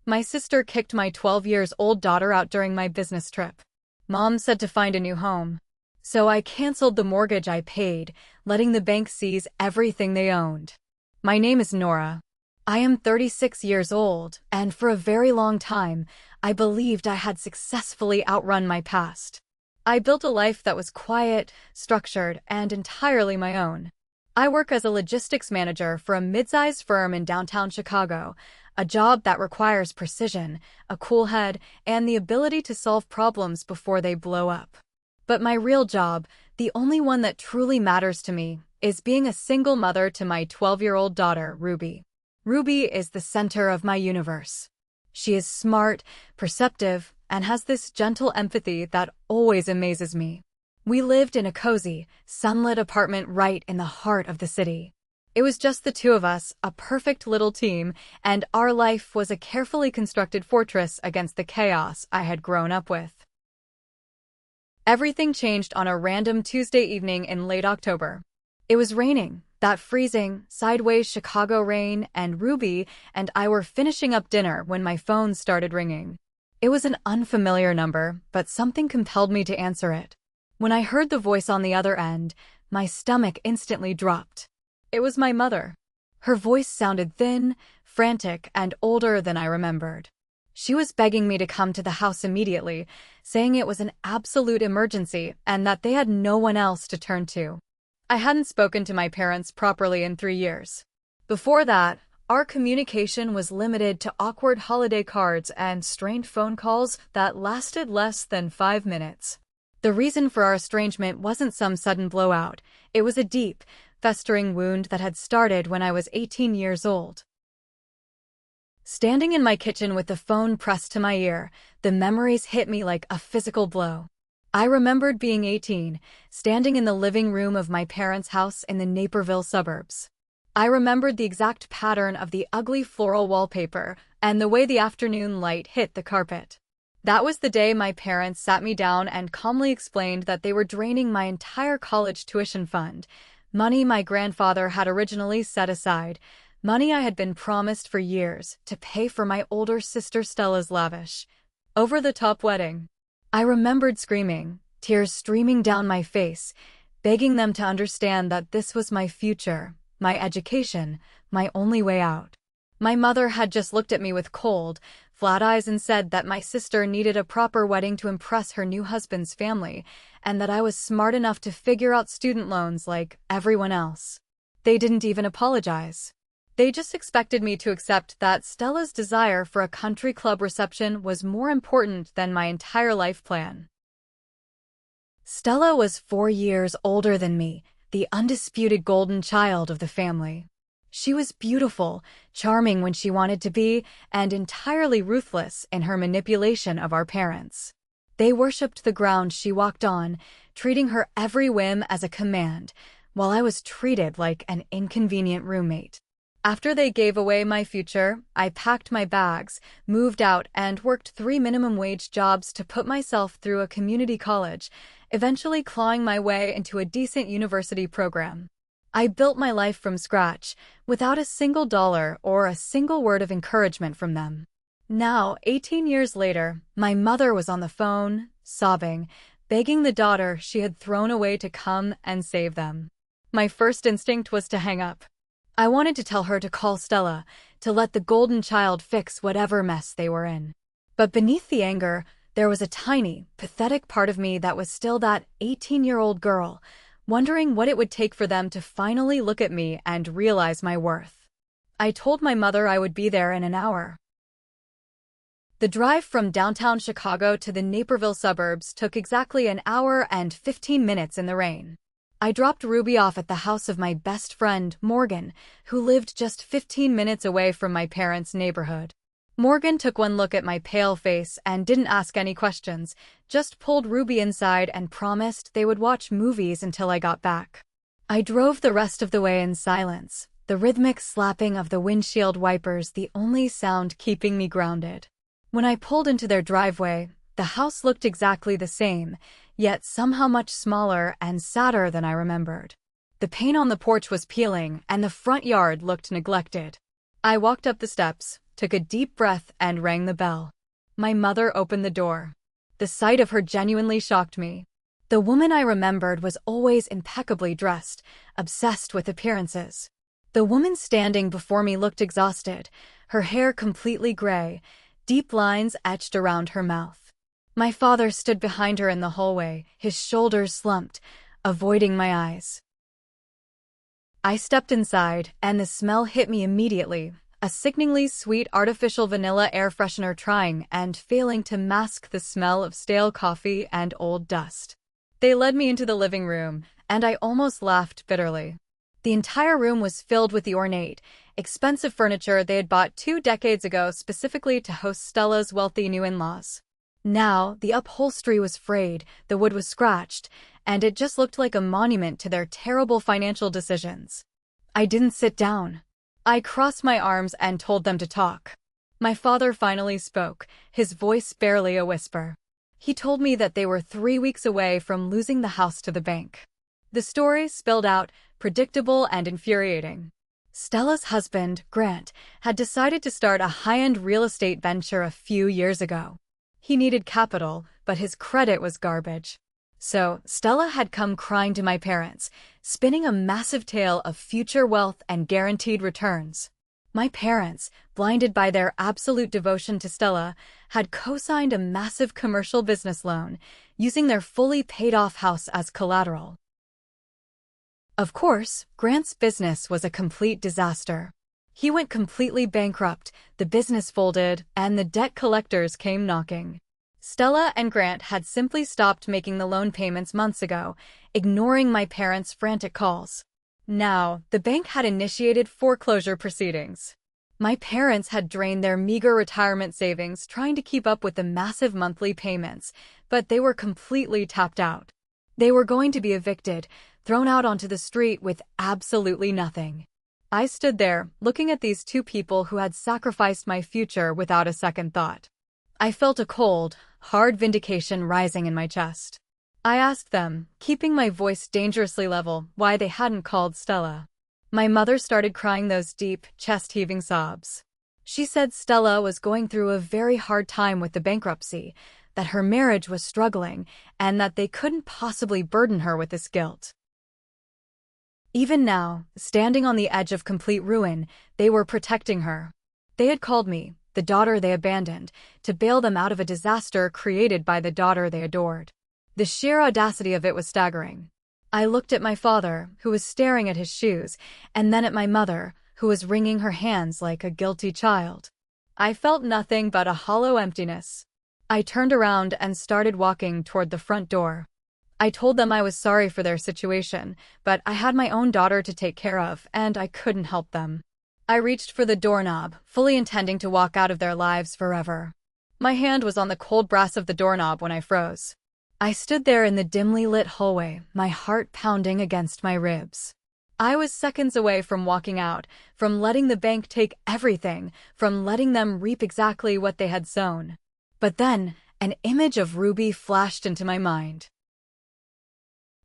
My sister kicked my 12-year-old daughter out during my business trip. Mom said to find a new home. So I canceled the mortgage I paid, letting the bank seize everything they owned. My name is Nora. I am 36 years old, and for a very long time, I believed I had successfully outrun my past. I built a life that was quiet, structured, and entirely my own. I work as a logistics manager for a mid-sized firm in downtown Chicago, a job that requires precision, a cool head, and the ability to solve problems before they blow up. But my real job, the only one that truly matters to me, is being a single mother to my 12-year-old daughter, Ruby. Ruby is the center of my universe. She is smart, perceptive, and has this gentle empathy that always amazes me. We lived in a cozy, sunlit apartment right in the heart of the city. It was just the two of us, a perfect little team, and our life was a carefully constructed fortress against the chaos I had grown up with. Everything changed on a random Tuesday evening in late October. It was raining, that freezing, sideways Chicago rain, and Ruby and I were finishing up dinner when my phone started ringing. It was an unfamiliar number, but something compelled me to answer it. When I heard the voice on the other end, my stomach instantly dropped. It was my mother. Her voice sounded thin, frantic, and older than I remembered. She was begging me to come to the house immediately, saying it was an absolute emergency and that they had no one else to turn to. I hadn't spoken to my parents properly in 3 years. Before that, our communication was limited to awkward holiday cards and strained phone calls that lasted less than 5 minutes. The reason for our estrangement wasn't some sudden blowout. It was a deep, festering wound that had started when I was 18 years old. Standing in my kitchen with the phone pressed to my ear, the memories hit me like a physical blow. I remembered being 18, standing in the living room of my parents' house in the Naperville suburbs. I remembered the exact pattern of the ugly floral wallpaper and the way the afternoon light hit the carpet. That was the day my parents sat me down and calmly explained that they were draining my entire college tuition fund, money my grandfather had originally set aside, money I had been promised for years to pay for my older sister Stella's lavish, over-the-top wedding. I remembered screaming, tears streaming down my face, begging them to understand that this was my future, my education, my only way out. My mother had just looked at me with cold, flat eyes and said that my sister needed a proper wedding to impress her new husband's family, and that I was smart enough to figure out student loans like everyone else. They didn't even apologize. They just expected me to accept that Stella's desire for a country club reception was more important than my entire life plan. Stella was 4 years older than me, the undisputed golden child of the family. She was beautiful, charming when she wanted to be, and entirely ruthless in her manipulation of our parents. They worshipped the ground she walked on, treating her every whim as a command, while I was treated like an inconvenient roommate. After they gave away my future, I packed my bags, moved out, and worked 3 minimum-wage jobs to put myself through a community college, eventually clawing my way into a decent university program. I built my life from scratch, without a single dollar or a single word of encouragement from them. Now, 18 years later, my mother was on the phone, sobbing, begging the daughter she had thrown away to come and save them. My first instinct was to hang up. I wanted to tell her to call Stella, to let the golden child fix whatever mess they were in. But beneath the anger, there was a tiny, pathetic part of me that was still that 18-year-old girl, wondering what it would take for them to finally look at me and realize my worth. I told my mother I would be there in an hour. The drive from downtown Chicago to the Naperville suburbs took exactly an hour and 15 minutes in the rain. I dropped Ruby off at the house of my best friend, Morgan, who lived just 15 minutes away from my parents' neighborhood. Morgan took one look at my pale face and didn't ask any questions, just pulled Ruby inside and promised they would watch movies until I got back. I drove the rest of the way in silence, the rhythmic slapping of the windshield wipers the only sound keeping me grounded. When I pulled into their driveway, the house looked exactly the same, yet somehow much smaller and sadder than I remembered. The paint on the porch was peeling, and the front yard looked neglected. I walked up the steps, took a deep breath, and rang the bell. My mother opened the door. The sight of her genuinely shocked me. The woman I remembered was always impeccably dressed, obsessed with appearances. The woman standing before me looked exhausted, her hair completely gray, deep lines etched around her mouth. My father stood behind her in the hallway, his shoulders slumped, avoiding my eyes. I stepped inside, and the smell hit me immediately, a sickeningly sweet artificial vanilla air freshener trying and failing to mask the smell of stale coffee and old dust. They led me into the living room, and I almost laughed bitterly. The entire room was filled with the ornate, expensive furniture they had bought 2 decades ago specifically to host Stella's wealthy new in-laws. Now, the upholstery was frayed, the wood was scratched, and it just looked like a monument to their terrible financial decisions. I didn't sit down. I crossed my arms and told them to talk. My father finally spoke, his voice barely a whisper. He told me that they were 3 weeks away from losing the house to the bank. The story spilled out, predictable and infuriating. Stella's husband, Grant, had decided to start a high-end real estate venture a few years ago. He needed capital, but his credit was garbage. So, Stella had come crying to my parents, spinning a massive tale of future wealth and guaranteed returns. My parents, blinded by their absolute devotion to Stella, had co-signed a massive commercial business loan, using their fully paid-off house as collateral. Of course, Grant's business was a complete disaster. He went completely bankrupt, the business folded, and the debt collectors came knocking. Stella and Grant had simply stopped making the loan payments months ago, ignoring my parents' frantic calls. Now, the bank had initiated foreclosure proceedings. My parents had drained their meager retirement savings trying to keep up with the massive monthly payments, but they were completely tapped out. They were going to be evicted, thrown out onto the street with absolutely nothing. I stood there, looking at these two people who had sacrificed my future without a second thought. I felt a cold, hard vindication rising in my chest. I asked them, keeping my voice dangerously level, why they hadn't called Stella. My mother started crying those deep, chest-heaving sobs. She said Stella was going through a very hard time with the bankruptcy, that her marriage was struggling, and that they couldn't possibly burden her with this guilt. Even now, standing on the edge of complete ruin, they were protecting her. They had called me, the daughter they abandoned, to bail them out of a disaster created by the daughter they adored. The sheer audacity of it was staggering. I looked at my father, who was staring at his shoes, and then at my mother, who was wringing her hands like a guilty child. I felt nothing but a hollow emptiness. I turned around and started walking toward the front door. I told them I was sorry for their situation, but I had my own daughter to take care of, and I couldn't help them. I reached for the doorknob, fully intending to walk out of their lives forever. My hand was on the cold brass of the doorknob when I froze. I stood there in the dimly lit hallway, my heart pounding against my ribs. I was seconds away from walking out, from letting the bank take everything, from letting them reap exactly what they had sown. But then, an image of Ruby flashed into my mind.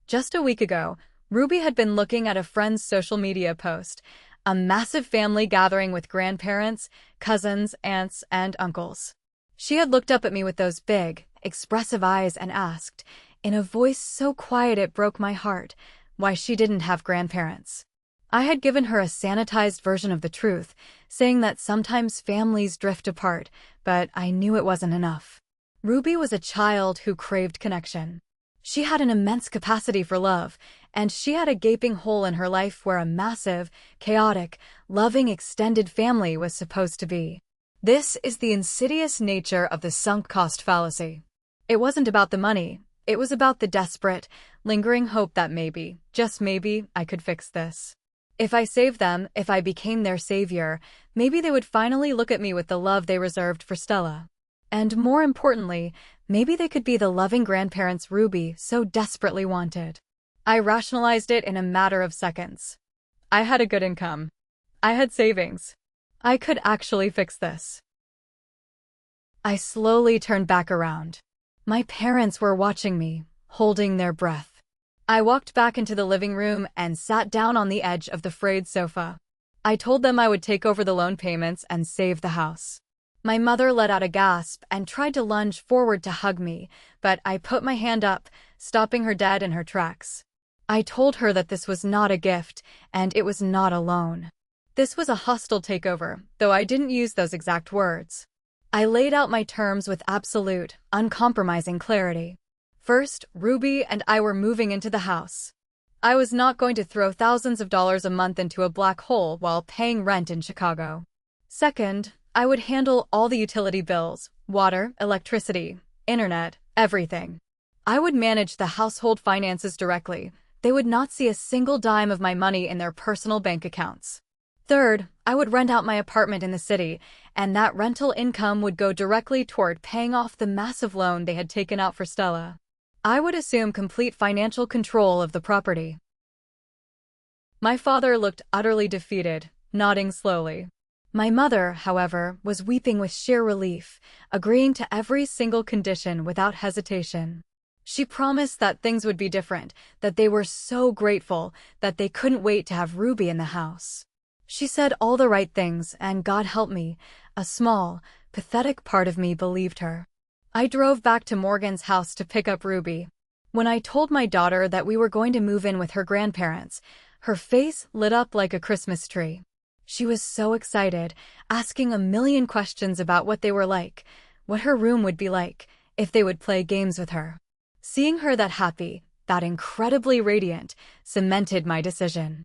Just a week ago, Ruby had been looking at a friend's social media post, a massive family gathering with grandparents, cousins, aunts, and uncles. She had looked up at me with those big, expressive eyes and asked, in a voice so quiet it broke my heart, why she didn't have grandparents. I had given her a sanitized version of the truth, saying that sometimes families drift apart, but I knew it wasn't enough. Ruby was a child who craved connection. She had an immense capacity for love, and she had a gaping hole in her life where a massive, chaotic, loving extended family was supposed to be. This is the insidious nature of the sunk cost fallacy. It wasn't about the money, it was about the desperate, lingering hope that maybe, just maybe, I could fix this. If I saved them, if I became their savior, maybe they would finally look at me with the love they reserved for Stella. And more importantly, maybe they could be the loving grandparents Ruby so desperately wanted. I rationalized it in a matter of seconds. I had a good income. I had savings. I could actually fix this. I slowly turned back around. My parents were watching me, holding their breath. I walked back into the living room and sat down on the edge of the frayed sofa. I told them I would take over the loan payments and save the house. My mother let out a gasp and tried to lunge forward to hug me, but I put my hand up, stopping her dead in her tracks. I told her that this was not a gift, and it was not a loan. This was a hostile takeover, though I didn't use those exact words. I laid out my terms with absolute, uncompromising clarity. First, Ruby and I were moving into the house. I was not going to throw thousands of dollars a month into a black hole while paying rent in Chicago. Second, I would handle all the utility bills, water, electricity, internet, everything. I would manage the household finances directly. They would not see a single dime of my money in their personal bank accounts. Third, I would rent out my apartment in the city, and that rental income would go directly toward paying off the massive loan they had taken out for Stella. I would assume complete financial control of the property. My father looked utterly defeated, nodding slowly. My mother, however, was weeping with sheer relief, agreeing to every single condition without hesitation. She promised that things would be different, that they were so grateful, that they couldn't wait to have Ruby in the house. She said all the right things, and God help me, a small, pathetic part of me believed her. I drove back to Morgan's house to pick up Ruby. When I told my daughter that we were going to move in with her grandparents, her face lit up like a Christmas tree. She was so excited, asking a million questions about what they were like, what her room would be like, if they would play games with her. Seeing her that happy, that incredibly radiant, cemented my decision.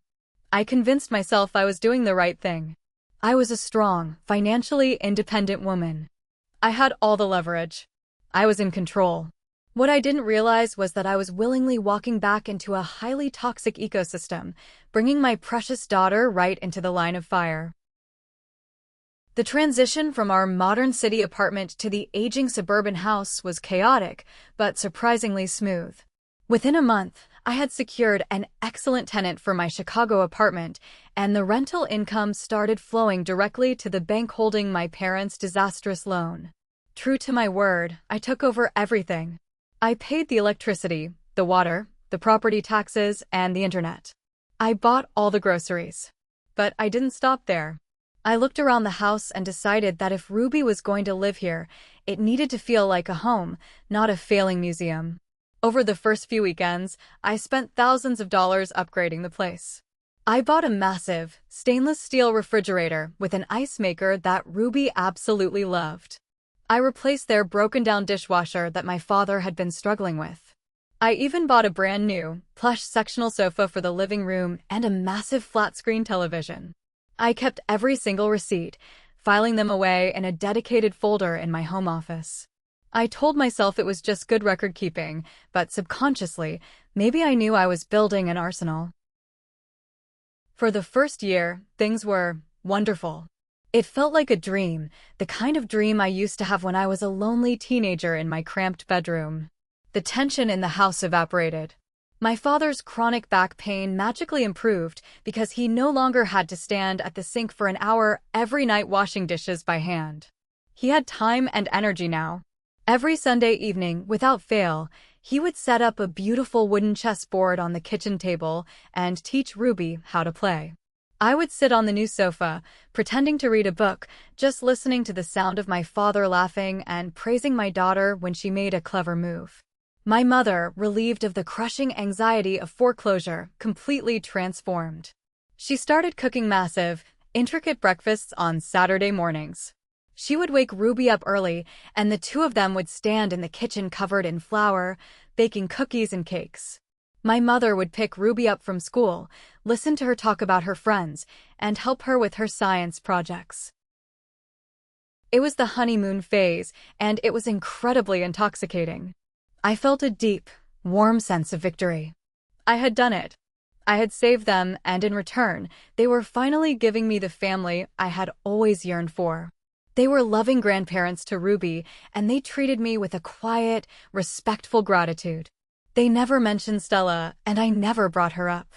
I convinced myself I was doing the right thing. I was a strong, financially independent woman. I had all the leverage. I was in control. What I didn't realize was that I was willingly walking back into a highly toxic ecosystem, bringing my precious daughter right into the line of fire. The transition from our modern city apartment to the aging suburban house was chaotic, but surprisingly smooth. Within a month, I had secured an excellent tenant for my Chicago apartment, and the rental income started flowing directly to the bank holding my parents' disastrous loan. True to my word, I took over everything. I paid the electricity, the water, the property taxes, and the internet. I bought all the groceries. But I didn't stop there. I looked around the house and decided that if Ruby was going to live here, it needed to feel like a home, not a failing museum. Over the first few weekends, I spent thousands of dollars upgrading the place. I bought a massive, stainless steel refrigerator with an ice maker that Ruby absolutely loved. I replaced their broken-down dishwasher that my father had been struggling with. I even bought a brand new, plush sectional sofa for the living room and a massive flat-screen television. I kept every single receipt, filing them away in a dedicated folder in my home office. I told myself it was just good record-keeping, but subconsciously, maybe I knew I was building an arsenal. For the first year, things were wonderful. It felt like a dream, the kind of dream I used to have when I was a lonely teenager in my cramped bedroom. The tension in the house evaporated. My father's chronic back pain magically improved because he no longer had to stand at the sink for an hour every night washing dishes by hand. He had time and energy now. Every Sunday evening, without fail, he would set up a beautiful wooden chessboard on the kitchen table and teach Ruby how to play. I would sit on the new sofa, pretending to read a book, just listening to the sound of my father laughing and praising my daughter when she made a clever move. My mother, relieved of the crushing anxiety of foreclosure, completely transformed. She started cooking massive, intricate breakfasts on Saturday mornings. She would wake Ruby up early, and the two of them would stand in the kitchen covered in flour, baking cookies and cakes. My mother would pick Ruby up from school, listen to her talk about her friends, and help her with her science projects. It was the honeymoon phase, and it was incredibly intoxicating. I felt a deep, warm sense of victory. I had done it. I had saved them, and in return, they were finally giving me the family I had always yearned for. They were loving grandparents to Ruby, and they treated me with a quiet, respectful gratitude. They never mentioned Stella, and I never brought her up.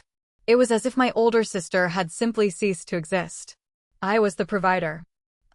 It was as if my older sister had simply ceased to exist. I was the provider.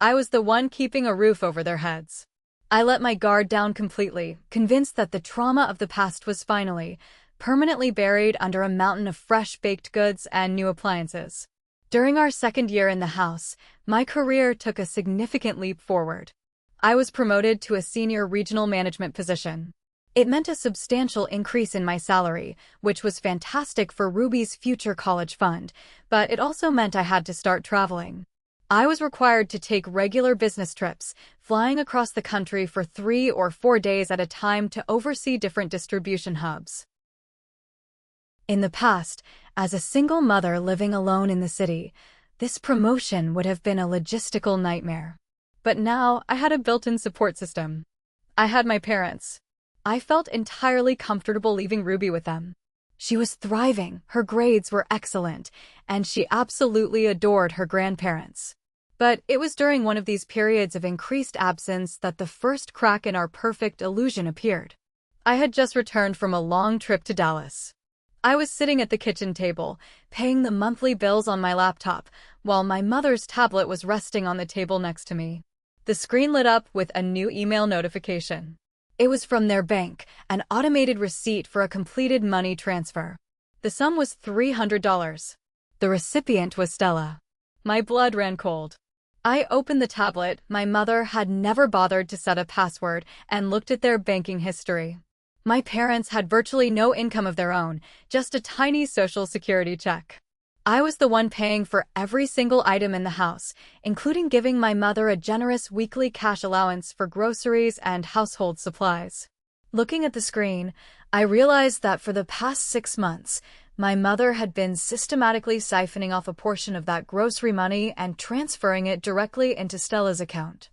I was the one keeping a roof over their heads. I let my guard down completely, convinced that the trauma of the past was finally, permanently buried under a mountain of fresh baked goods and new appliances. During our second year in the house, my career took a significant leap forward. I was promoted to a senior regional management position. It meant a substantial increase in my salary, which was fantastic for Ruby's future college fund, but it also meant I had to start traveling. I was required to take regular business trips, flying across the country for 3 or 4 days at a time to oversee different distribution hubs. In the past, as a single mother living alone in the city, this promotion would have been a logistical nightmare. But now I had a built-in support system. I had my parents. I felt entirely comfortable leaving Ruby with them. She was thriving, her grades were excellent, and she absolutely adored her grandparents. But it was during one of these periods of increased absence that the first crack in our perfect illusion appeared. I had just returned from a long trip to Dallas. I was sitting at the kitchen table, paying the monthly bills on my laptop, while my mother's tablet was resting on the table next to me. The screen lit up with a new email notification. It was from their bank, an automated receipt for a completed money transfer. The sum was $300. The recipient was Stella. My blood ran cold. I opened the tablet. My mother had never bothered to set a password and looked at their banking history. My parents had virtually no income of their own, just a tiny Social Security check. I was the one paying for every single item in the house, including giving my mother a generous weekly cash allowance for groceries and household supplies. Looking at the screen, I realized that for the past 6 months, my mother had been systematically siphoning off a portion of that grocery money and transferring it directly into Stella's account.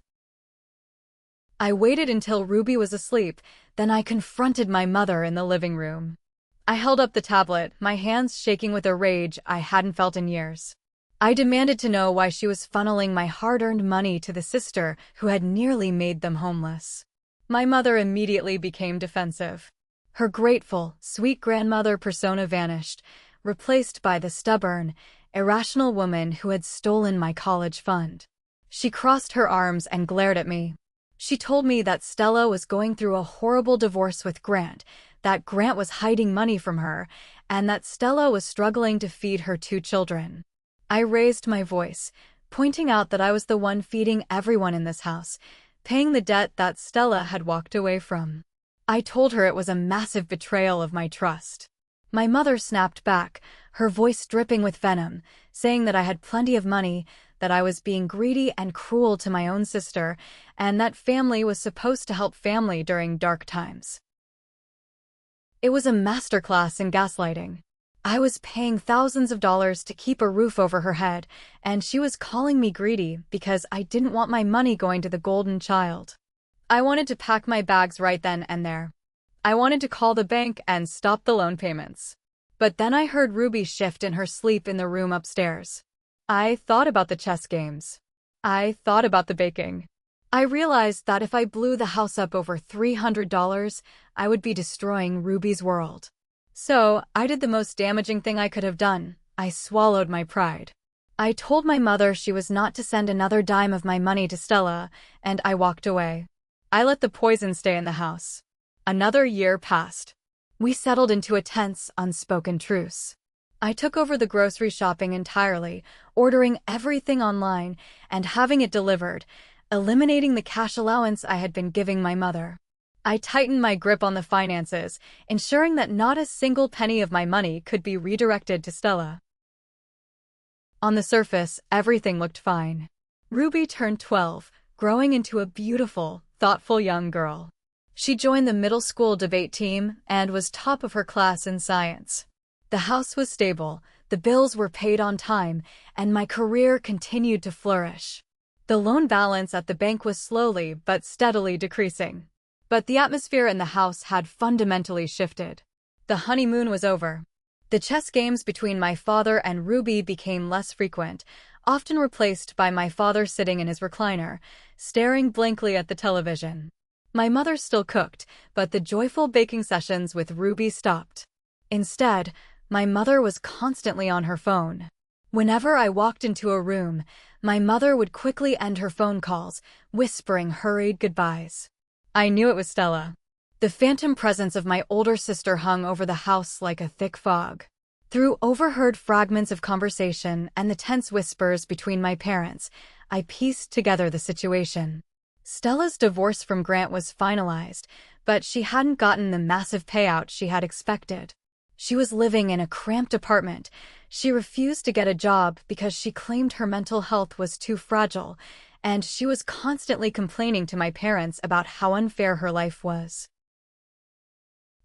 I waited until Ruby was asleep, then I confronted my mother in the living room. I held up the tablet, my hands shaking with a rage I hadn't felt in years. I demanded to know why she was funneling my hard-earned money to the sister who had nearly made them homeless. My mother immediately became defensive. Her grateful, sweet grandmother persona vanished, replaced by the stubborn, irrational woman who had stolen my college fund. She crossed her arms and glared at me. She told me that Stella was going through a horrible divorce with Grant, that Grant was hiding money from her, and that Stella was struggling to feed her 2 children. I raised my voice, pointing out that I was the one feeding everyone in this house, paying the debt that Stella had walked away from. I told her it was a massive betrayal of my trust. My mother snapped back, her voice dripping with venom, saying that I had plenty of money, that I was being greedy and cruel to my own sister, and that family was supposed to help family during dark times. It was a masterclass in gaslighting. I was paying thousands of dollars to keep a roof over her head, and she was calling me greedy because I didn't want my money going to the golden child. I wanted to pack my bags right then and there. I wanted to call the bank and stop the loan payments. But then I heard Ruby shift in her sleep in the room upstairs. I thought about the chess games. I thought about the baking. I realized that if I blew the house up over $300, I would be destroying Ruby's world. So, I did the most damaging thing I could have done. I swallowed my pride. I told my mother she was not to send another dime of my money to Stella, and I walked away. I let the poison stay in the house. Another year passed. We settled into a tense, unspoken truce. I took over the grocery shopping entirely, ordering everything online and having it delivered, eliminating the cash allowance I had been giving my mother. I tightened my grip on the finances, ensuring that not a single penny of my money could be redirected to Stella. On the surface, everything looked fine. Ruby turned 12, growing into a beautiful, thoughtful young girl. She joined the middle school debate team and was top of her class in science. The house was stable, the bills were paid on time, and my career continued to flourish. The loan balance at the bank was slowly but steadily decreasing. But the atmosphere in the house had fundamentally shifted. The honeymoon was over. The chess games between my father and Ruby became less frequent, often replaced by my father sitting in his recliner, staring blankly at the television. My mother still cooked, but the joyful baking sessions with Ruby stopped. Instead, my mother was constantly on her phone. Whenever I walked into a room, my mother would quickly end her phone calls, whispering hurried goodbyes. I knew it was Stella. The phantom presence of my older sister hung over the house like a thick fog. Through overheard fragments of conversation and the tense whispers between my parents, I pieced together the situation. Stella's divorce from Grant was finalized, but she hadn't gotten the massive payout she had expected. She was living in a cramped apartment. She refused to get a job because she claimed her mental health was too fragile, and she was constantly complaining to my parents about how unfair her life was.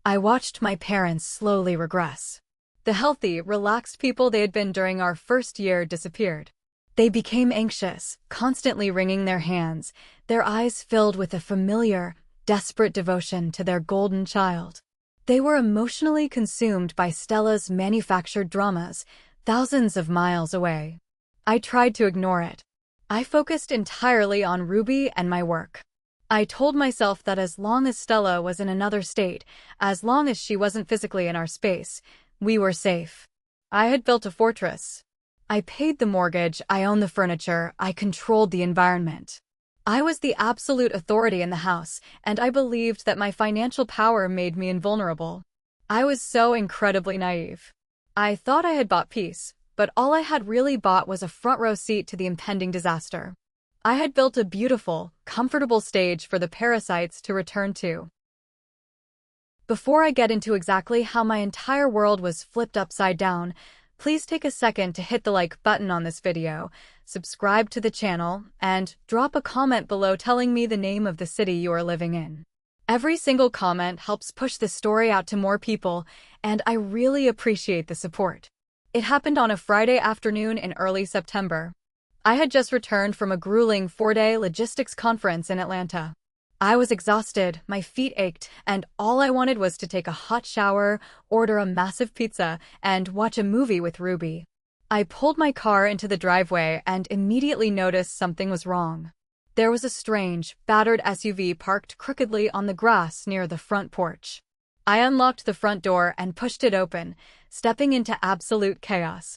I watched my parents slowly regress. The healthy, relaxed people they had been during our first year disappeared. They became anxious, constantly wringing their hands, their eyes filled with a familiar, desperate devotion to their golden child. They were emotionally consumed by Stella's manufactured dramas, thousands of miles away. I tried to ignore it. I focused entirely on Ruby and my work. I told myself that as long as Stella was in another state, as long as she wasn't physically in our space, we were safe. I had built a fortress. I paid the mortgage, I owned the furniture, I controlled the environment. I was the absolute authority in the house, and I believed that my financial power made me invulnerable. I was so incredibly naive. I thought I had bought peace, but all I had really bought was a front-row seat to the impending disaster. I had built a beautiful, comfortable stage for the parasites to return to. Before I get into exactly how my entire world was flipped upside down, please take a second to hit the like button on this video, subscribe to the channel, and drop a comment below telling me the name of the city you are living in. Every single comment helps push this story out to more people, and I really appreciate the support. It happened on a Friday afternoon in early September. I had just returned from a grueling 4-day logistics conference in Atlanta. I was exhausted, my feet ached, and all I wanted was to take a hot shower, order a massive pizza, and watch a movie with Ruby. I pulled my car into the driveway and immediately noticed something was wrong. There was a strange, battered SUV parked crookedly on the grass near the front porch. I unlocked the front door and pushed it open, stepping into absolute chaos.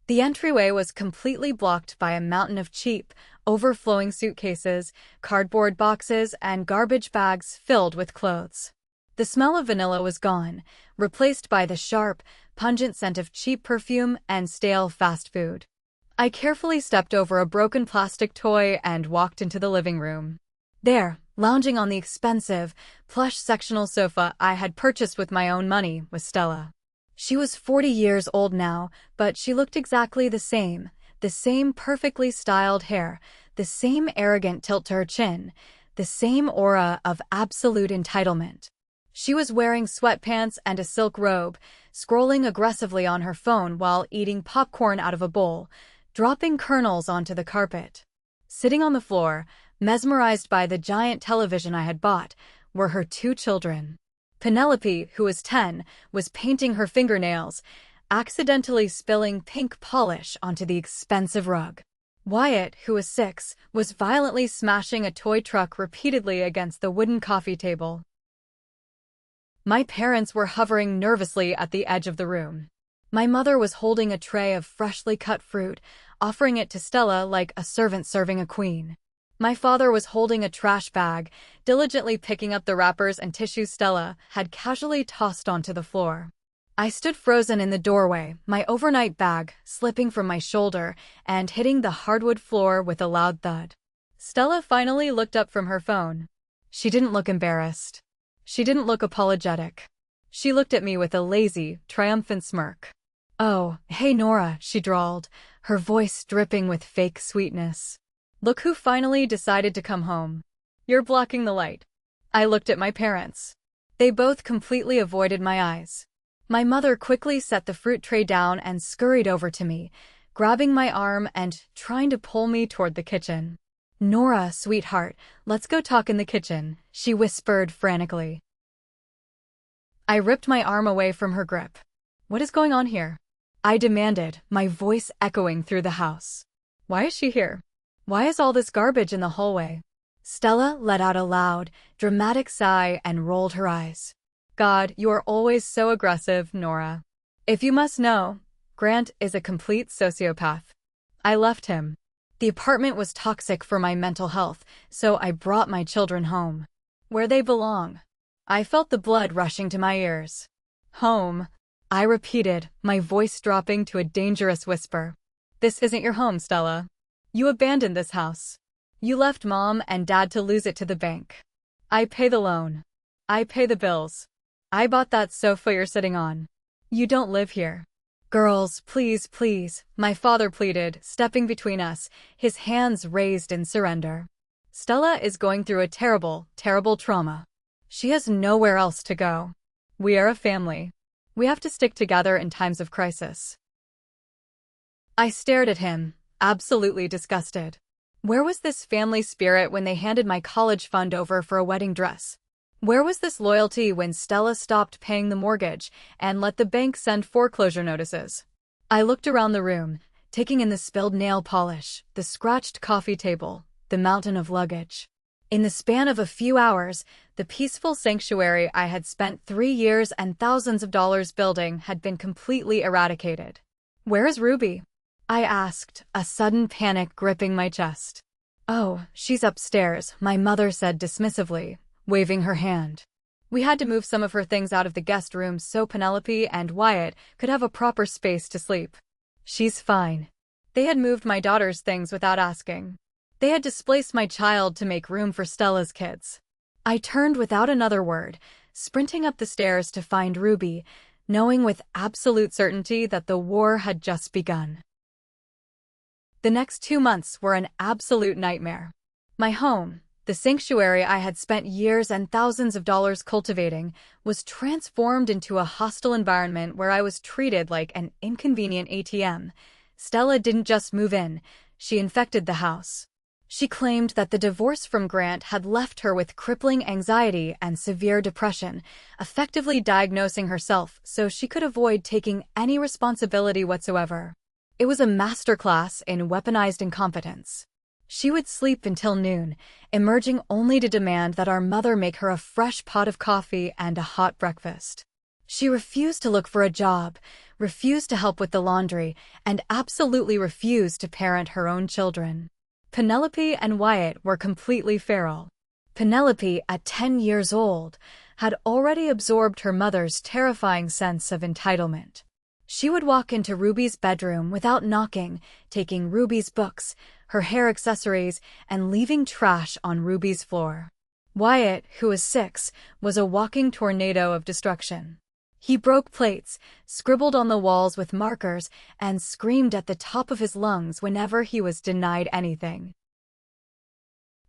The entryway was completely blocked by a mountain of cheap, overflowing suitcases, cardboard boxes, and garbage bags filled with clothes. The smell of vanilla was gone, replaced by the sharp, pungent scent of cheap perfume and stale fast food. I carefully stepped over a broken plastic toy and walked into the living room. There, lounging on the expensive, plush sectional sofa I had purchased with my own money, was Stella. She was 40 years old now, but she looked exactly the same perfectly styled hair, the same arrogant tilt to her chin, the same aura of absolute entitlement. She was wearing sweatpants and a silk robe, scrolling aggressively on her phone while eating popcorn out of a bowl, dropping kernels onto the carpet. Sitting on the floor, mesmerized by the giant television I had bought, were her 2 children. Penelope, who was 10, was painting her fingernails, accidentally spilling pink polish onto the expensive rug. Wyatt, who was 6, was violently smashing a toy truck repeatedly against the wooden coffee table. My parents were hovering nervously at the edge of the room. My mother was holding a tray of freshly cut fruit, offering it to Stella like a servant serving a queen. My father was holding a trash bag, diligently picking up the wrappers and tissues Stella had casually tossed onto the floor. I stood frozen in the doorway, my overnight bag slipping from my shoulder and hitting the hardwood floor with a loud thud. Stella finally looked up from her phone. She didn't look embarrassed. She didn't look apologetic. She looked at me with a lazy, triumphant smirk. "Oh, hey Nora," she drawled, her voice dripping with fake sweetness. "Look who finally decided to come home. You're blocking the light." I looked at my parents. They both completely avoided my eyes. My mother quickly set the fruit tray down and scurried over to me, grabbing my arm and trying to pull me toward the kitchen. "Nora, sweetheart, let's go talk in the kitchen," she whispered frantically. I ripped my arm away from her grip. "What is going on here?" I demanded, my voice echoing through the house. "Why is she here? Why is all this garbage in the hallway?" Stella let out a loud, dramatic sigh and rolled her eyes. "God, you are always so aggressive, Nora. If you must know, Grant is a complete sociopath. I left him. The apartment was toxic for my mental health, so I brought my children home. Where they belong." I felt the blood rushing to my ears. Home. I repeated, my voice dropping to a dangerous whisper. This isn't your home, Stella. You abandoned this house. You left Mom and Dad to lose it to the bank. I pay the loan. I pay the bills. I bought that sofa you're sitting on. You don't live here. Girls, please, please, my father pleaded, stepping between us, his hands raised in surrender. Stella is going through a terrible, terrible trauma. She has nowhere else to go. We are a family. We have to stick together in times of crisis. I stared at him, absolutely disgusted. Where was this family spirit when they handed my college fund over for a wedding dress? Where was this loyalty when Stella stopped paying the mortgage and let the bank send foreclosure notices? I looked around the room, taking in the spilled nail polish, the scratched coffee table, the mountain of luggage. In the span of a few hours, the peaceful sanctuary I had spent 3 years and thousands of dollars building had been completely eradicated. Where is Ruby? I asked, a sudden panic gripping my chest. Oh, she's upstairs, my mother said dismissively, waving her hand. We had to move some of her things out of the guest room so Penelope and Wyatt could have a proper space to sleep. She's fine. They had moved my daughter's things without asking. They had displaced my child to make room for Stella's kids. I turned without another word, sprinting up the stairs to find Ruby, knowing with absolute certainty that the war had just begun. The next 2 months were an absolute nightmare. My home, the sanctuary I had spent years and thousands of dollars cultivating, was transformed into a hostile environment where I was treated like an inconvenient ATM. Stella didn't just move in, she infected the house. She claimed that the divorce from Grant had left her with crippling anxiety and severe depression, effectively diagnosing herself so she could avoid taking any responsibility whatsoever. It was a masterclass in weaponized incompetence. She would sleep until noon, emerging only to demand that our mother make her a fresh pot of coffee and a hot breakfast. She refused to look for a job, refused to help with the laundry, and absolutely refused to parent her own children. Penelope and Wyatt were completely feral. Penelope, at 10 years old, had already absorbed her mother's terrifying sense of entitlement. She would walk into Ruby's bedroom without knocking, taking Ruby's books, her hair accessories, and leaving trash on Ruby's floor. Wyatt, who was 6, was a walking tornado of destruction. He broke plates, scribbled on the walls with markers, and screamed at the top of his lungs whenever he was denied anything.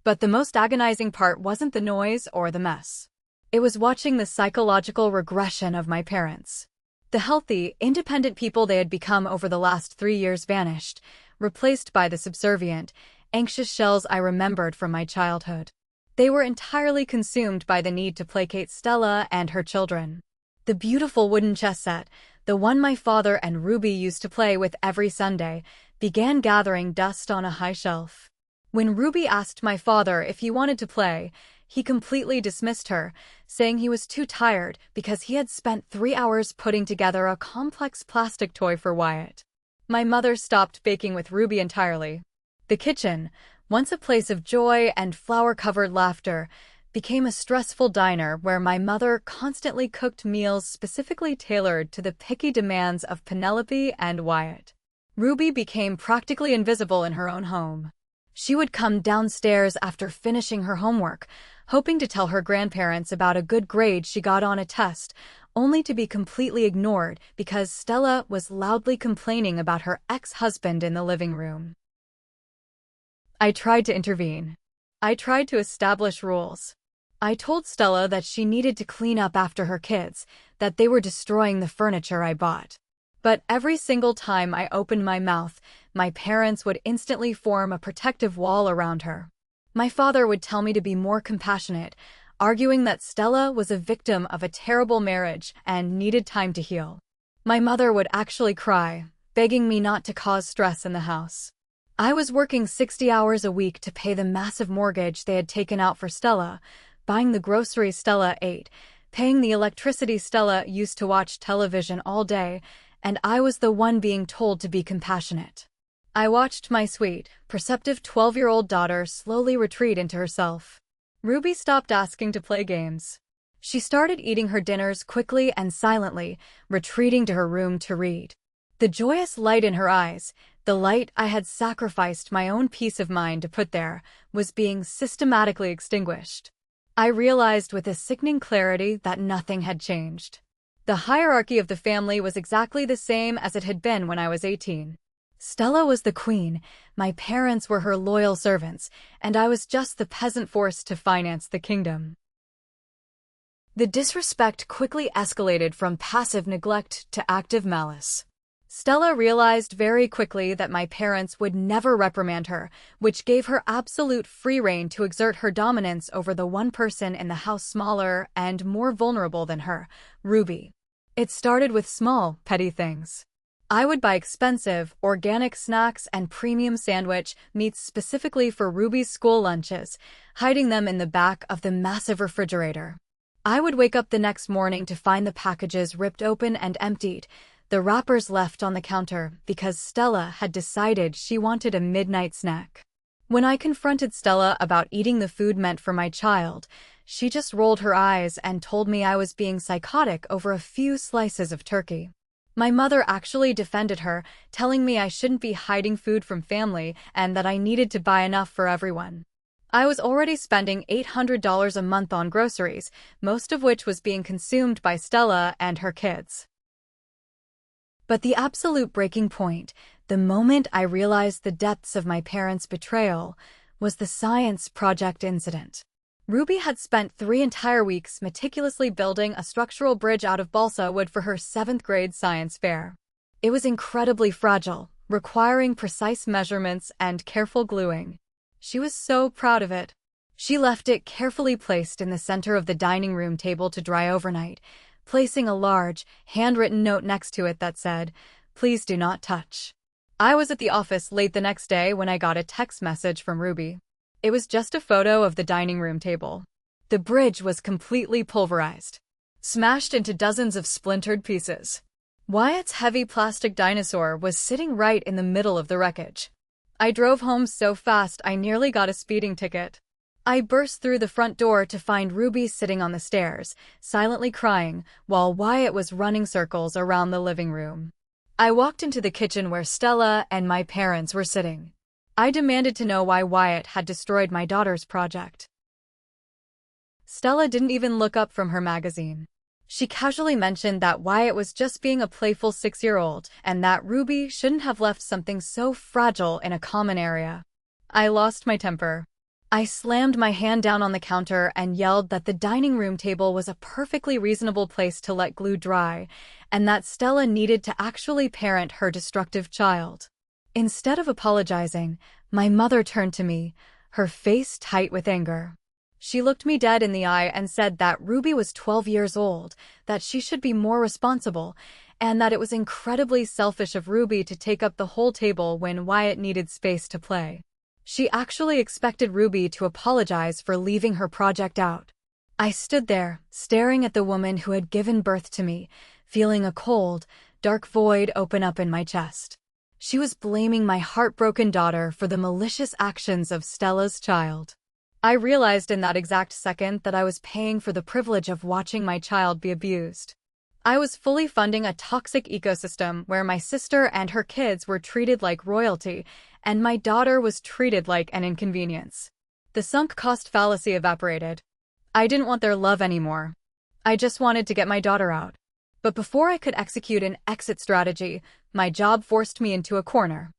But the most agonizing part wasn't the noise or the mess. It was watching the psychological regression of my parents. The healthy, independent people they had become over the last 3 years vanished, replaced by the subservient, anxious shells I remembered from my childhood. They were entirely consumed by the need to placate Stella and her children. The beautiful wooden chess set, the one my father and Ruby used to play with every Sunday, began gathering dust on a high shelf. When Ruby asked my father if he wanted to play, he completely dismissed her, saying he was too tired because he had spent 3 hours putting together a complex plastic toy for Wyatt. My mother stopped baking with Ruby entirely. The kitchen, once a place of joy and flower-covered laughter, became a stressful diner where my mother constantly cooked meals specifically tailored to the picky demands of Penelope and Wyatt. Ruby became practically invisible in her own home. She would come downstairs after finishing her homework, hoping to tell her grandparents about a good grade she got on a test, only to be completely ignored because Stella was loudly complaining about her ex-husband in the living room. I tried to intervene. I tried to establish rules. I told Stella that she needed to clean up after her kids, that they were destroying the furniture I bought. But every single time I opened my mouth, my parents would instantly form a protective wall around her. My father would tell me to be more compassionate, arguing that Stella was a victim of a terrible marriage and needed time to heal. My mother would actually cry, begging me not to cause stress in the house. I was working 60 hours a week to pay the massive mortgage they had taken out for Stella, buying the groceries Stella ate, paying the electricity Stella used to watch television all day, and I was the one being told to be compassionate. I watched my sweet, perceptive 12-year-old daughter slowly retreat into herself. Ruby stopped asking to play games. She started eating her dinners quickly and silently, retreating to her room to read. The joyous light in her eyes, the light I had sacrificed my own peace of mind to put there, was being systematically extinguished. I realized with a sickening clarity that nothing had changed. The hierarchy of the family was exactly the same as it had been when I was 18. Stella was the queen, my parents were her loyal servants, and I was just the peasant forced to finance the kingdom. The disrespect quickly escalated from passive neglect to active malice. Stella realized very quickly that my parents would never reprimand her, which gave her absolute free rein to exert her dominance over the one person in the house smaller and more vulnerable than her, Ruby. It started with small, petty things. I would buy expensive, organic snacks and premium sandwich meats specifically for Ruby's school lunches, hiding them in the back of the massive refrigerator. I would wake up the next morning to find the packages ripped open and emptied, the wrappers left on the counter because Stella had decided she wanted a midnight snack. When I confronted Stella about eating the food meant for my child, she just rolled her eyes and told me I was being psychotic over a few slices of turkey. My mother actually defended her, telling me I shouldn't be hiding food from family and that I needed to buy enough for everyone. I was already spending $800 a month on groceries, most of which was being consumed by Stella and her kids. But the absolute breaking point, the moment I realized the depths of my parents' betrayal, was the science project incident. Ruby had spent 3 entire weeks meticulously building a structural bridge out of balsa wood for her 7th grade science fair. It was incredibly fragile, requiring precise measurements and careful gluing. She was so proud of it. She left it carefully placed in the center of the dining room table to dry overnight, placing a large, handwritten note next to it that said, "Please do not touch." I was at the office late the next day when I got a text message from Ruby. It was just a photo of the dining room table. The bridge was completely pulverized, smashed into dozens of splintered pieces. Wyatt's heavy plastic dinosaur was sitting right in the middle of the wreckage. I drove home so fast I nearly got a speeding ticket. I burst through the front door to find Ruby sitting on the stairs, silently crying, while Wyatt was running circles around the living room. I walked into the kitchen where Stella and my parents were sitting. I demanded to know why Wyatt had destroyed my daughter's project. Stella didn't even look up from her magazine. She casually mentioned that Wyatt was just being a playful 6-year-old and that Ruby shouldn't have left something so fragile in a common area. I lost my temper. I slammed my hand down on the counter and yelled that the dining room table was a perfectly reasonable place to let glue dry, and that Stella needed to actually parent her destructive child. Instead of apologizing, my mother turned to me, her face tight with anger. She looked me dead in the eye and said that Ruby was 12 years old, that she should be more responsible, and that it was incredibly selfish of Ruby to take up the whole table when Wyatt needed space to play. She actually expected Ruby to apologize for leaving her project out. I stood there, staring at the woman who had given birth to me, feeling a cold, dark void open up in my chest. She was blaming my heartbroken daughter for the malicious actions of Stella's child. I realized in that exact second that I was paying for the privilege of watching my child be abused. I was fully funding a toxic ecosystem where my sister and her kids were treated like royalty, and my daughter was treated like an inconvenience. The sunk cost fallacy evaporated. I didn't want their love anymore. I just wanted to get my daughter out. But before I could execute an exit strategy, my job forced me into a corner.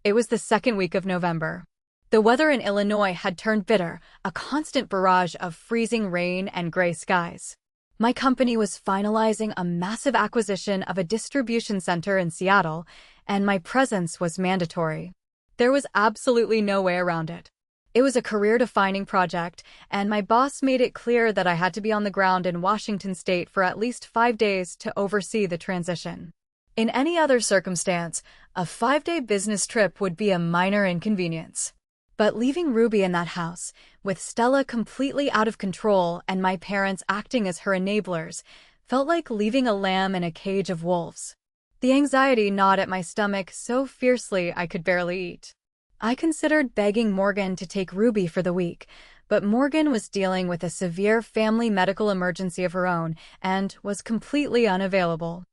It was the second week of November. The weather in Illinois had turned bitter, a constant barrage of freezing rain and gray skies. My company was finalizing a massive acquisition of a distribution center in Seattle, and my presence was mandatory. There was absolutely no way around it. It was a career-defining project, and my boss made it clear that I had to be on the ground in Washington state for at least 5 days to oversee the transition. In any other circumstance, a 5-day business trip would be a minor inconvenience. But leaving Ruby in that house, with Stella completely out of control and my parents acting as her enablers, felt like leaving a lamb in a cage of wolves. The anxiety gnawed at my stomach so fiercely I could barely eat. I considered begging Morgan to take Ruby for the week, but Morgan was dealing with a severe family medical emergency of her own and was completely unavailable.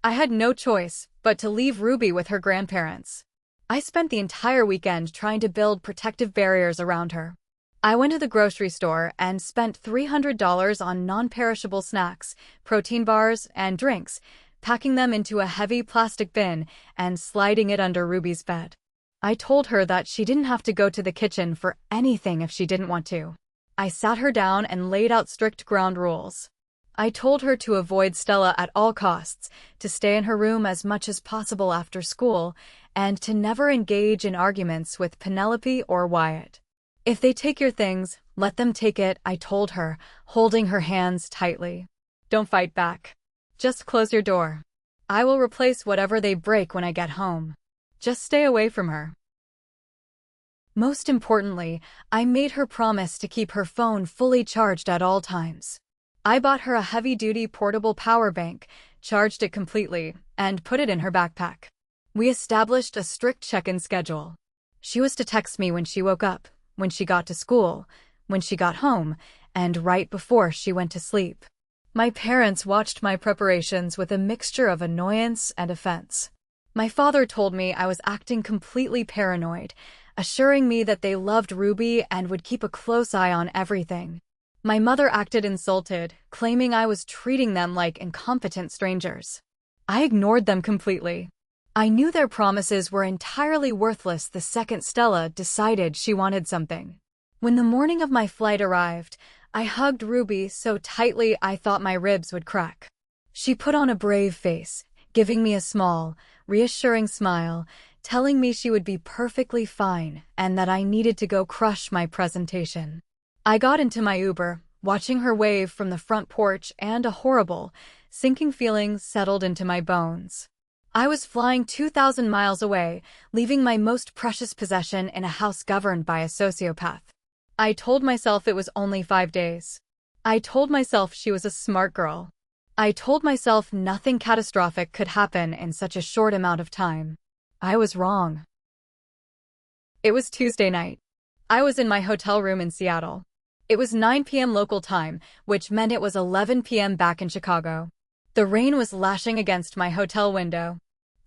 I had no choice but to leave Ruby with her grandparents. I spent the entire weekend trying to build protective barriers around her. I went to the grocery store and spent $300 on non-perishable snacks, protein bars, and drinks, packing them into a heavy plastic bin and sliding it under Ruby's bed. I told her that she didn't have to go to the kitchen for anything if she didn't want to. I sat her down and laid out strict ground rules. I told her to avoid Stella at all costs, to stay in her room as much as possible after school, and to never engage in arguments with Penelope or Wyatt. If they take your things, let them take it, I told her, holding her hands tightly. Don't fight back. Just close your door. I will replace whatever they break when I get home. Just stay away from her. Most importantly, I made her promise to keep her phone fully charged at all times. I bought her a heavy-duty portable power bank, charged it completely, and put it in her backpack. We established a strict check-in schedule. She was to text me when she woke up, when she got to school, when she got home, and right before she went to sleep. My parents watched my preparations with a mixture of annoyance and offense. My father told me I was acting completely paranoid, assuring me that they loved Ruby and would keep a close eye on everything. My mother acted insulted, claiming I was treating them like incompetent strangers. I ignored them completely. I knew their promises were entirely worthless the second Stella decided she wanted something. When the morning of my flight arrived, I hugged Ruby so tightly I thought my ribs would crack. She put on a brave face, giving me a small, reassuring smile, telling me she would be perfectly fine and that I needed to go crush my presentation. I got into my Uber, watching her wave from the front porch, and a horrible, sinking feeling settled into my bones. I was flying 2,000 miles away, leaving my most precious possession in a house governed by a sociopath. I told myself it was only 5 days. I told myself she was a smart girl. I told myself nothing catastrophic could happen in such a short amount of time. I was wrong. It was Tuesday night. I was in my hotel room in Seattle. It was 9 p.m. local time, which meant it was 11 p.m. back in Chicago. The rain was lashing against my hotel window.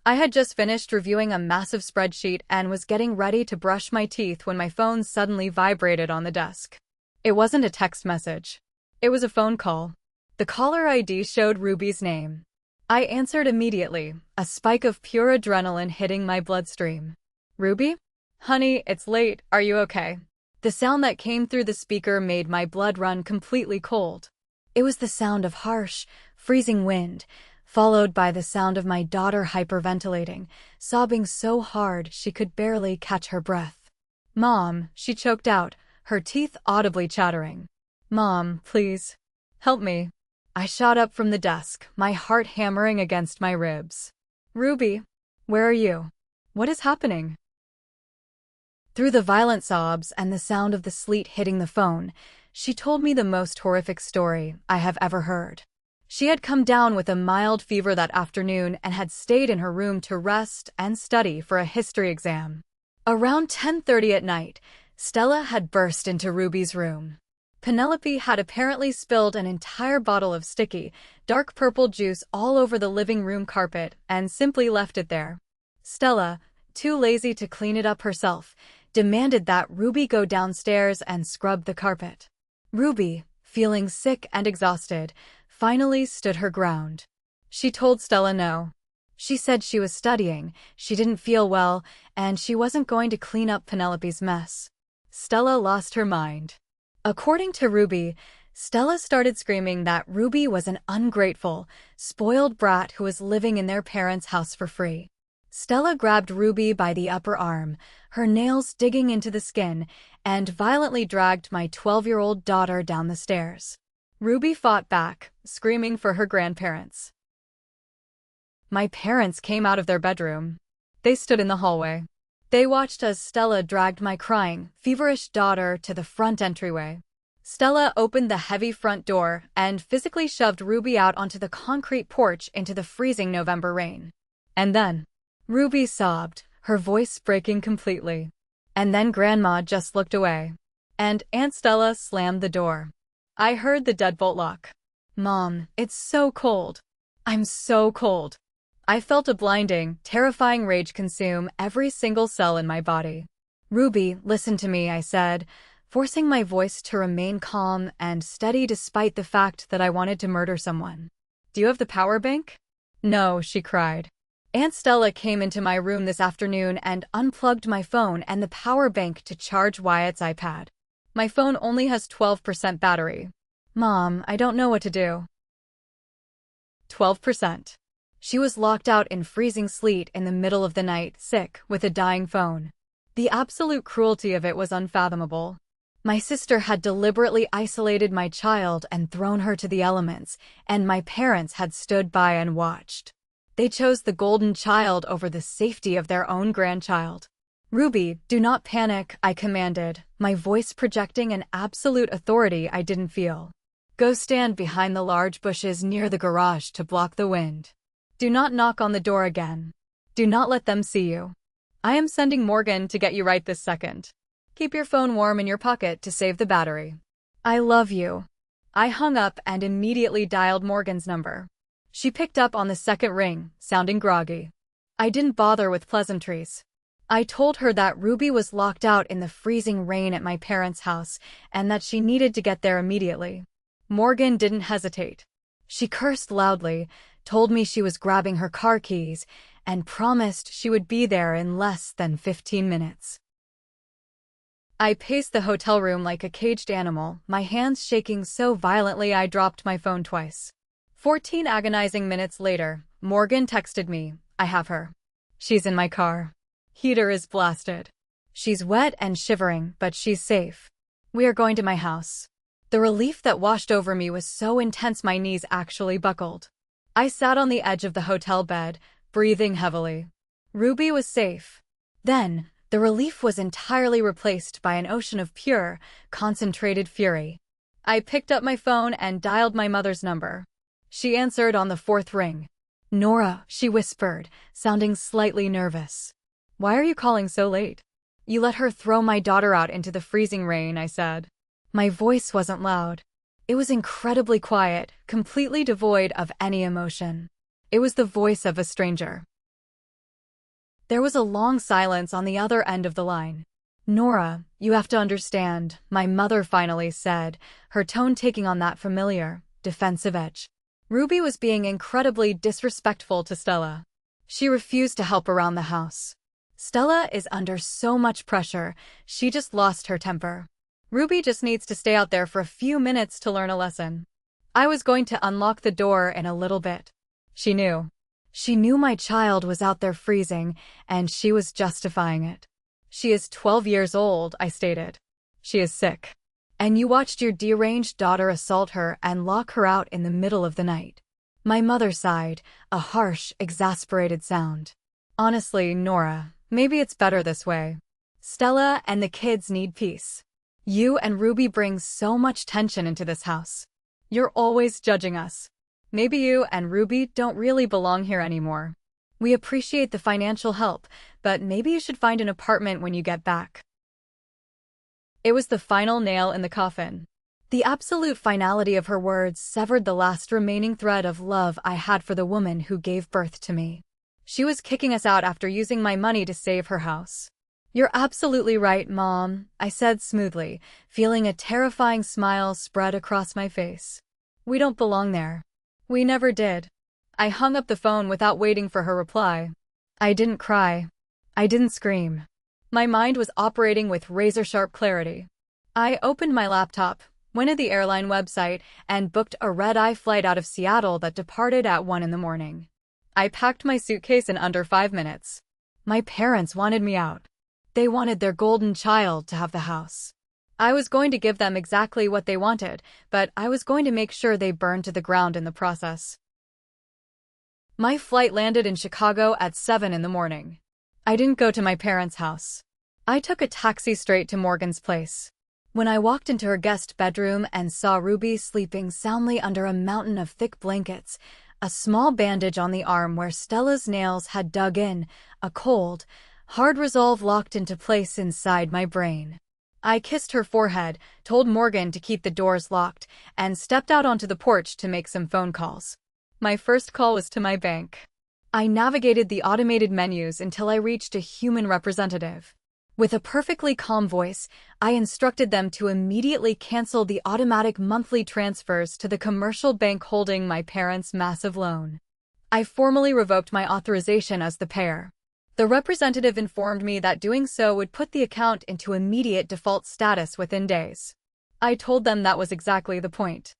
I had just finished reviewing a massive spreadsheet and was getting ready to brush my teeth when my phone suddenly vibrated on the desk. It wasn't a text message. It was a phone call. The caller ID showed Ruby's name. I answered immediately, a spike of pure adrenaline hitting my bloodstream. Ruby? Honey, it's late, are you okay? The sound that came through the speaker made my blood run completely cold. It was the sound of harsh, freezing wind, followed by the sound of my daughter hyperventilating, sobbing so hard she could barely catch her breath. Mom, she choked out, her teeth audibly chattering. Mom, please. Help me. I shot up from the desk, my heart hammering against my ribs. Ruby, where are you? What is happening? Through the violent sobs and the sound of the sleet hitting the phone, she told me the most horrific story I have ever heard. She had come down with a mild fever that afternoon and had stayed in her room to rest and study for a history exam. Around 10:30 at night, Stella had burst into Ruby's room. Penelope had apparently spilled an entire bottle of sticky, dark purple juice all over the living room carpet and simply left it there. Stella, too lazy to clean it up herself, demanded that Ruby go downstairs and scrub the carpet. Ruby, feeling sick and exhausted, finally stood her ground. She told Stella no. She said she was studying, she didn't feel well, and she wasn't going to clean up Penelope's mess. Stella lost her mind. According to Ruby, Stella started screaming that Ruby was an ungrateful, spoiled brat who was living in their parents' house for free. Stella grabbed Ruby by the upper arm, her nails digging into the skin, and violently dragged my 12-year-old daughter down the stairs. Ruby fought back, screaming for her grandparents. My parents came out of their bedroom. They stood in the hallway. They watched as Stella dragged my crying, feverish daughter to the front entryway. Stella opened the heavy front door and physically shoved Ruby out onto the concrete porch into the freezing November rain. And then, Ruby sobbed, her voice breaking completely. And then Grandma just looked away. And Aunt Stella slammed the door. I heard the deadbolt lock. Mom, it's so cold. I'm so cold. I felt a blinding, terrifying rage consume every single cell in my body. Ruby, listen to me, I said, forcing my voice to remain calm and steady despite the fact that I wanted to murder someone. Do you have the power bank? No, she cried. Aunt Stella came into my room this afternoon and unplugged my phone and the power bank to charge Wyatt's iPad. My phone only has 12% battery. Mom, I don't know what to do. 12%. She was locked out in freezing sleet in the middle of the night, sick, with a dying phone. The absolute cruelty of it was unfathomable. My sister had deliberately isolated my child and thrown her to the elements, and my parents had stood by and watched. They chose the golden child over the safety of their own grandchild. Ruby, do not panic, I commanded, my voice projecting an absolute authority I didn't feel. Go stand behind the large bushes near the garage to block the wind. Do not knock on the door again. Do not let them see you. I am sending Morgan to get you right this second. Keep your phone warm in your pocket to save the battery. I love you. I hung up and immediately dialed Morgan's number. She picked up on the second ring, sounding groggy. I didn't bother with pleasantries. I told her that Ruby was locked out in the freezing rain at my parents' house and that she needed to get there immediately. Morgan didn't hesitate. She cursed loudly, told me she was grabbing her car keys, and promised she would be there in less than 15 minutes. I paced the hotel room like a caged animal, my hands shaking so violently I dropped my phone twice. 14 agonizing minutes later, Morgan texted me, I have her. She's in my car. Heater is blasted. She's wet and shivering, but she's safe. We are going to my house. The relief that washed over me was so intense my knees actually buckled. I sat on the edge of the hotel bed, breathing heavily. Ruby was safe. Then, the relief was entirely replaced by an ocean of pure, concentrated fury. I picked up my phone and dialed my mother's number. She answered on the fourth ring. Nora, she whispered, sounding slightly nervous. Why are you calling so late? You let her throw my daughter out into the freezing rain, I said. My voice wasn't loud. It was incredibly quiet, completely devoid of any emotion. It was the voice of a stranger. There was a long silence on the other end of the line. Nora, you have to understand, my mother finally said, her tone taking on that familiar, defensive edge. Ruby was being incredibly disrespectful to Stella. She refused to help around the house. Stella is under so much pressure, she just lost her temper. Ruby just needs to stay out there for a few minutes to learn a lesson. I was going to unlock the door in a little bit. She knew. She knew my child was out there freezing, and she was justifying it. She is 12 years old, I stated. She is sick. And you watched your deranged daughter assault her and lock her out in the middle of the night. My mother sighed, a harsh, exasperated sound. Honestly, Nora, maybe it's better this way. Stella and the kids need peace. You and Ruby bring so much tension into this house. You're always judging us. Maybe you and Ruby don't really belong here anymore. We appreciate the financial help, but maybe you should find an apartment when you get back. It was the final nail in the coffin. The absolute finality of her words severed the last remaining thread of love I had for the woman who gave birth to me. She was kicking us out after using my money to save her house. You're absolutely right, Mom, I said smoothly, feeling a terrifying smile spread across my face. We don't belong there. We never did. I hung up the phone without waiting for her reply. I didn't cry. I didn't scream. My mind was operating with razor-sharp clarity. I opened my laptop, went to the airline website, and booked a red-eye flight out of Seattle that departed at 1 in the morning. I packed my suitcase in under 5 minutes. My parents wanted me out. They wanted their golden child to have the house. I was going to give them exactly what they wanted, but I was going to make sure they burned to the ground in the process. My flight landed in Chicago at 7 in the morning. I didn't go to my parents' house. I took a taxi straight to Morgan's place. When I walked into her guest bedroom and saw Ruby sleeping soundly under a mountain of thick blankets, a small bandage on the arm where Stella's nails had dug in, a cold, Hard resolve locked into place inside my brain. I kissed her forehead, told Morgan to keep the doors locked, and stepped out onto the porch to make some phone calls. My first call was to my bank. I navigated the automated menus until I reached a human representative. With a perfectly calm voice, I instructed them to immediately cancel the automatic monthly transfers to the commercial bank holding my parents' massive loan. I formally revoked my authorization as the payer. The representative informed me that doing so would put the account into immediate default status within days. I told them that was exactly the point.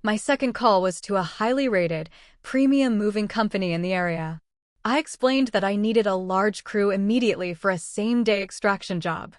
My second call was to a highly rated, premium moving company in the area. I explained that I needed a large crew immediately for a same-day extraction job.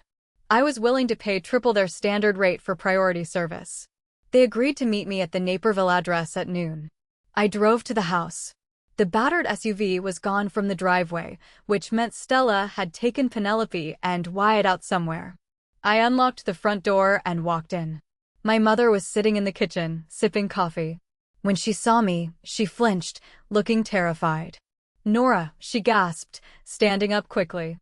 I was willing to pay triple their standard rate for priority service. They agreed to meet me at the Naperville address at noon. I drove to the house. The battered SUV was gone from the driveway, which meant Stella had taken Penelope and Wyatt out somewhere. I unlocked the front door and walked in. My mother was sitting in the kitchen, sipping coffee. When she saw me, she flinched, looking terrified. "Nora," she gasped, standing up quickly.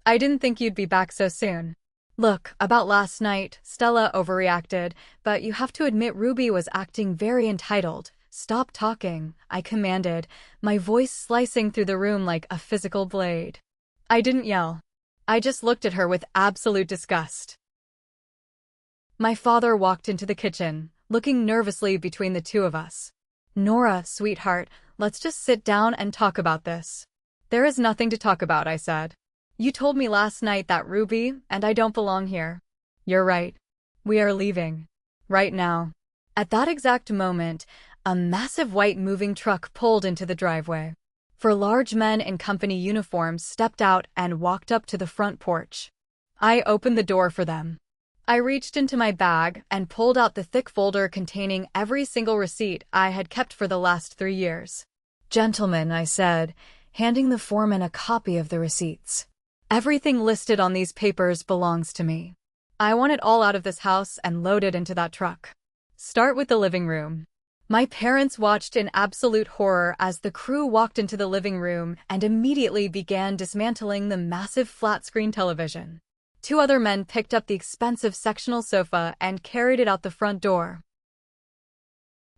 "I didn't think you'd be back so soon." "Look, about last night," Stella overreacted, "but you have to admit Ruby was acting very entitled." "Stop talking," I commanded, my voice slicing through the room like a physical blade. I didn't yell. I just looked at her with absolute disgust. My father walked into the kitchen, looking nervously between the two of us. "Nora, sweetheart, let's just sit down and talk about this." "There is nothing to talk about," I said. "You told me last night that Ruby and I don't belong here." "You're right. We are leaving. Right now." At that exact moment, a massive white moving truck pulled into the driveway. Four large men in company uniforms stepped out and walked up to the front porch. I opened the door for them. I reached into my bag and pulled out the thick folder containing every single receipt I had kept for the last 3 years. "Gentlemen," I said, handing the foreman a copy of the receipts. "Everything listed on these papers belongs to me. I want it all out of this house and loaded into that truck. Start with the living room." My parents watched in absolute horror as the crew walked into the living room and immediately began dismantling the massive flat-screen television. 2 other men picked up the expensive sectional sofa and carried it out the front door.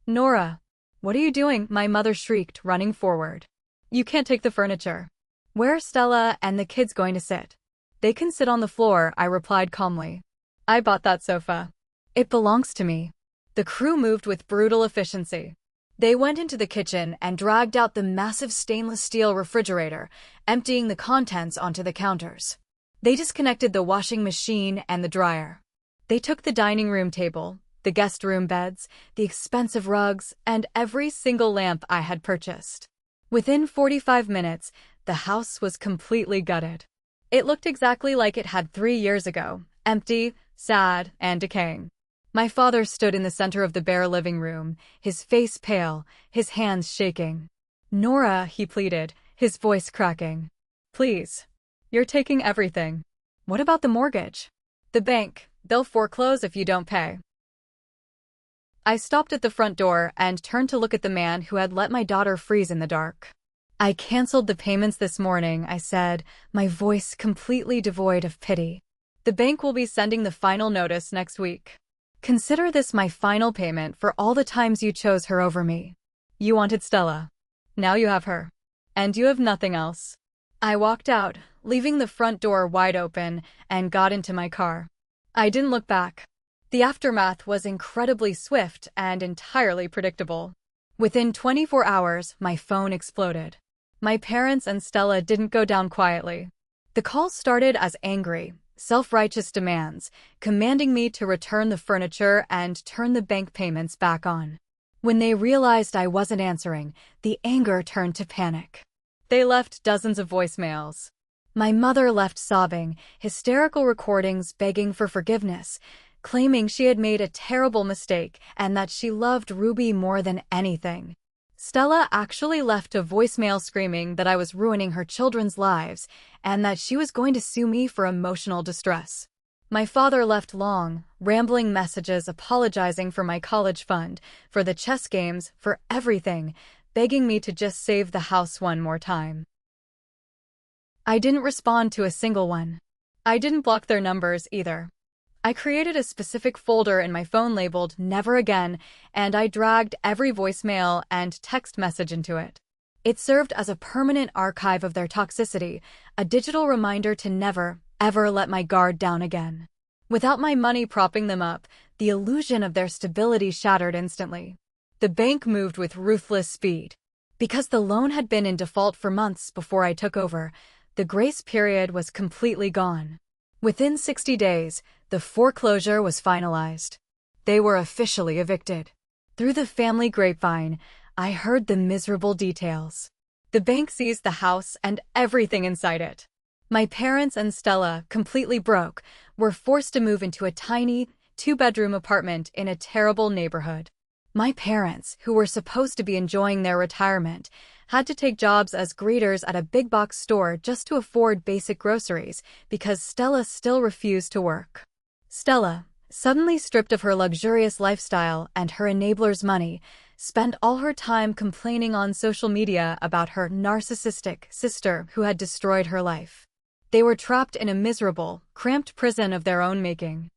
"Nora, what are you doing?" my mother shrieked, running forward. "You can't take the furniture." "Where are Stella and the kids going to sit?" "They can sit on the floor," I replied calmly. "I bought that sofa. It belongs to me." The crew moved with brutal efficiency. They went into the kitchen and dragged out the massive stainless steel refrigerator, emptying the contents onto the counters. They disconnected the washing machine and the dryer. They took the dining room table, the guest room beds, the expensive rugs, and every single lamp I had purchased. Within 45 minutes, the house was completely gutted. It looked exactly like it had 3 years ago, empty, sad, and decaying. My father stood in the center of the bare living room, his face pale, his hands shaking. "Nora," he pleaded, his voice cracking. "Please. You're taking everything. What about the mortgage?" "The bank. They'll foreclose if you don't pay." I stopped at the front door and turned to look at the man who had let my daughter freeze in the dark. "I canceled the payments this morning," I said, my voice completely devoid of pity. "The bank will be sending the final notice next week. Consider this my final payment for all the times you chose her over me. You wanted Stella. Now you have her. And you have nothing else." I walked out, leaving the front door wide open, and got into my car. I didn't look back. The aftermath was incredibly swift and entirely predictable. Within 24 hours, my phone exploded. My parents and Stella didn't go down quietly. The call started as angry, self-righteous demands, commanding me to return the furniture and turn the bank payments back on. When they realized I wasn't answering, the anger turned to panic. They left dozens of voicemails. My mother left sobbing, hysterical recordings begging for forgiveness, claiming she had made a terrible mistake and that she loved Ruby more than anything. Stella actually left a voicemail screaming that I was ruining her children's lives and that she was going to sue me for emotional distress. My father left long, rambling messages apologizing for my college fund, for the chess games, for everything, begging me to just save the house one more time. I didn't respond to a single one. I didn't block their numbers either. I created a specific folder in my phone labeled Never Again, and I dragged every voicemail and text message into it. It served as a permanent archive of their toxicity, a digital reminder to never, ever let my guard down again. Without my money propping them up, the illusion of their stability shattered instantly. The bank moved with ruthless speed. Because the loan had been in default for months before I took over, the grace period was completely gone. Within 60 days, the foreclosure was finalized. They were officially evicted. Through the family grapevine, I heard the miserable details. The bank seized the house and everything inside it. My parents and Stella, completely broke, were forced to move into a tiny, two-bedroom apartment in a terrible neighborhood. My parents, who were supposed to be enjoying their retirement, had to take jobs as greeters at a big-box store just to afford basic groceries because Stella still refused to work. Stella, suddenly stripped of her luxurious lifestyle and her enabler's money, spent all her time complaining on social media about her narcissistic sister who had destroyed her life. They were trapped in a miserable, cramped prison of their own making.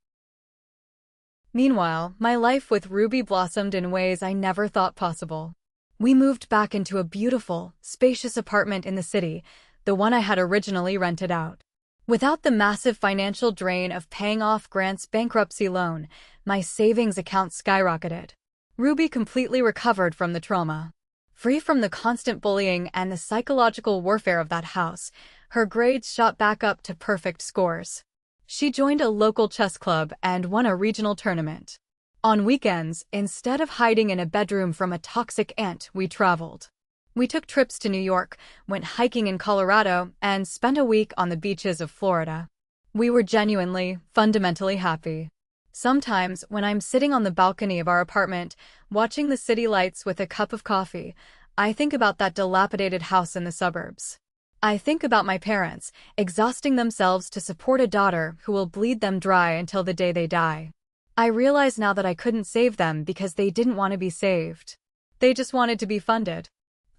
Meanwhile, my life with Ruby blossomed in ways I never thought possible. We moved back into a beautiful, spacious apartment in the city, the one I had originally rented out. Without the massive financial drain of paying off Grant's bankruptcy loan, my savings account skyrocketed. Ruby completely recovered from the trauma. Free from the constant bullying and the psychological warfare of that house, her grades shot back up to perfect scores. She joined a local chess club and won a regional tournament. On weekends, instead of hiding in a bedroom from a toxic aunt, we traveled. We took trips to New York, went hiking in Colorado, and spent a week on the beaches of Florida. We were genuinely, fundamentally happy. Sometimes, when I'm sitting on the balcony of our apartment, watching the city lights with a cup of coffee, I think about that dilapidated house in the suburbs. I think about my parents, exhausting themselves to support a daughter who will bleed them dry until the day they die. I realize now that I couldn't save them because they didn't want to be saved. They just wanted to be funded.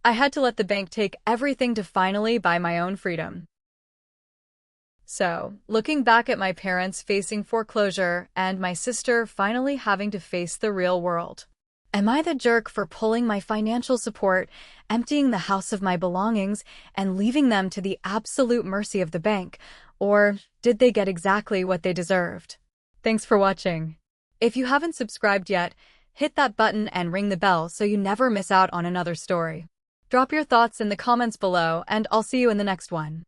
I had to let the bank take everything to finally buy my own freedom. So, looking back at my parents facing foreclosure and my sister finally having to face the real world, am I the jerk for pulling my financial support, emptying the house of my belongings, and leaving them to the absolute mercy of the bank? Or did they get exactly what they deserved? Thanks for watching. If you haven't subscribed yet, hit that button and ring the bell so you never miss out on another story. Drop your thoughts in the comments below, and I'll see you in the next one.